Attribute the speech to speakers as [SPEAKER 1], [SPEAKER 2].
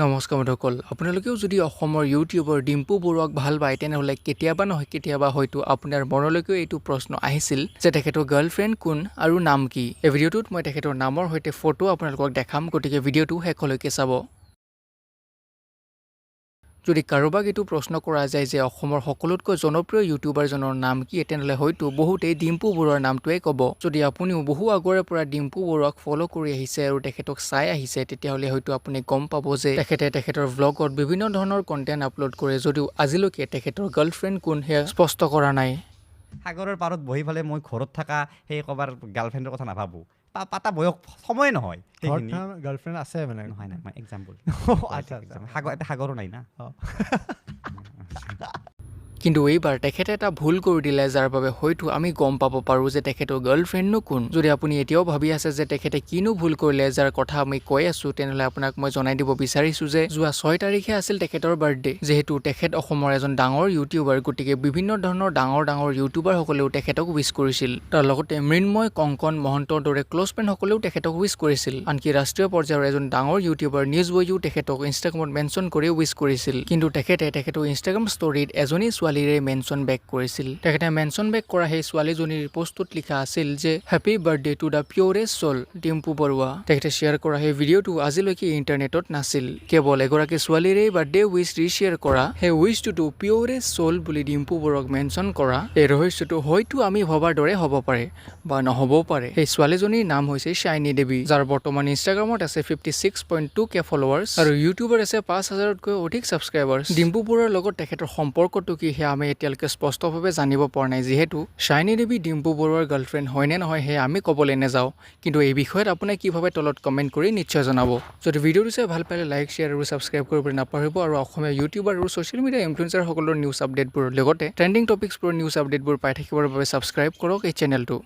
[SPEAKER 1] নমস্কাৰ বন্ধুসকল, আপোনালোকেও যদি অসমৰ ইউটিউবৰ ডিম্পু বৰুৱাক ভাল পায় তেনেহ'লে কেতিয়াবা নহয় কেতিয়াবা হয়তো আপোনাৰ মনলৈকেও এইটো প্ৰশ্ন আহিছিল যে তেখেতৰ গাৰ্লফ্ৰেণ্ড কোন আৰু নাম কি। এই ভিডিঅ'টোত মই তেখেতৰ নামৰ সৈতে ফটো আপোনালোকক দেখাম, গতিকে ভিডিঅ'টো শেষলৈকে চাব। যদি কাৰোবাক এইটো প্ৰশ্ন কৰা যায় যে অসমৰ সকলোতকৈ জনপ্ৰিয় ইউটিউবাৰজনৰ নাম কি, তেনেহ'লে হয়তো বহুতেই ডিম্পু বৰুৱাৰ নামটোৱে ক'ব। যদি আপুনিও বহু আগৰে পৰা ডিম্পু বৰুৱাক ফ'ল' কৰি আহিছে আৰু তেখেতক চাই আহিছে, তেতিয়াহ'লে হয়তো আপুনি গম পাব যে তেখেতে তেখেতৰ ভ্লগত বিভিন্ন ধৰণৰ কণ্টেণ্ট আপলোড কৰে, যদিও আজিলৈকে তেখেতৰ গাৰ্লফ্ৰেণ্ড কোন সেয়া স্পষ্ট কৰা নাই।
[SPEAKER 2] সাগৰৰ পাৰত বহি পেলাই মই ঘৰত থকা সেই ক'বাৰ গাৰ্লফ্ৰেণ্ডৰ কথা নাভাবোঁ। পাতা বয়স সময় নহয়।
[SPEAKER 3] গাৰ্লফ্ৰেণ্ড আছে মানে
[SPEAKER 2] নহয় নাই, মই এক্সাম্পল।
[SPEAKER 3] আচ্ছা
[SPEAKER 2] সাগৰো নাই না।
[SPEAKER 1] কিন্তু এইবাৰ তেখেতে এটা ভুল কৰি দিলে, যাৰ বাবে হয়তো আমি গম পাব পাৰোঁ যে তেখেতৰ গাৰ্লফ্ৰেণ্ডনো কোন। যদি আপুনি এতিয়াও ভাবি আছে যে তেখেতে কিনো ভুল কৰিলে, যাৰ কথা আমি কৈ আছোঁ, তেনেহ'লে আপোনাক মই জনাই দিব বিচাৰিছোঁ যে যোৱা 6 তাৰিখে আছিল তেখেতৰ বাৰ্থডে। যিহেতু তেখেত অসমৰ এজন ডাঙৰ ইউটিউবাৰ, গতিকে বিভিন্ন ধৰণৰ ডাঙৰ ইউটিউবাৰসকলেও তেখেতক উইচ কৰিছিল। তাৰ লগতে মৃন্ময়, কংকন, মহন্তৰ দৰে ক্ল'জ ফ্ৰেণ্ডসকলেও তেখেতক উইচ কৰিছিল। আনকি ৰাষ্ট্ৰীয় পৰ্যায়ৰ এজন ডাঙৰ ইউটিউবাৰ নিউজ বয়ো তেখেতক ইনষ্টাগ্ৰামত মেনশ্যন কৰি উইচ কৰিছিল। কিন্তু তেখেতে তেখেতৰ ইনষ্টাগ্ৰাম ষ্টৰীত এজনী ছোৱালীৰে মেনশ্যন বেক কৰিছিল। তেখেতে মেনশ্যন বেক কৰা সেই ছোৱালীজনীৰ পোষ্টটোত লিখা আছিল যে happy birthday to the পিয়ৰেষ্ট চ'ল Dimpu Barua. তেখেতে শ্বেয়াৰ কৰা সেই ভিডিঅ'টো আজিলৈকে ইণ্টাৰনেটত নাছিল। কেৱল এগৰাকী ছোৱালীৰে বাৰ্থডে উইচ ৰিশ্বেয়াৰ কৰা, সেই উইচটোতো পিয়ৰেষ্ট চ'ল বুলি ডিম্পু বৰুৱাক মেনশ্যন কৰা। এই ৰহস্যটো হয়তো আমি ভবাৰ দৰে হ'ব পাৰে বা নহ'বও পাৰে। সেই ছোৱালীজনীৰ নাম হৈছে শাইনী দেৱী, যাৰ বৰ্তমান ইনষ্টাগ্ৰামত আছে 56.2K ফলোৱাৰ্ছ আৰু ইউটিউবৰ আছে 5,000তকৈ অধিক ছাবস্ক্ৰাইবাৰ্ছ। ডিম্পু বৰুৱাৰ লগত তেখেতৰ সম্পৰ্কটো কি সেয়া আমি এতিয়ালৈকে স্পষ্টভাৱে জানিব পৰা নাই। যিহেতু শাইনী দেৱী ডিম্পু বৰুৱাৰ গাৰ্লফ্ৰেণ্ড হয় নে নহয় সেয়া আমি ক'বলৈ নাযাওঁ, কিন্তু এই বিষয়ত আপুনি কি ভাবে তলত কমেণ্ট কৰি নিশ্চয় জনাব। যদি ভিডিঅ'টো চাই ভাল পালে লাইক, শ্বেয়াৰ আৰু ছাবস্ক্ৰাইব কৰিবলৈ নাপাহৰিব। আৰু অসমীয়া ইউটিউবাৰ আৰু ছ'চিয়েল মিডিয়া ইনফ্লুৱেঞ্চাৰসকলৰ নিউজ আপডেটবোৰ লগতে ট্ৰেণ্ডিং টপিকছবোৰৰ নিউজ আপডেটবোৰ পাই থাকিবৰ বাবে ছাবস্ক্ৰাইব কৰক এই চেনেলটো।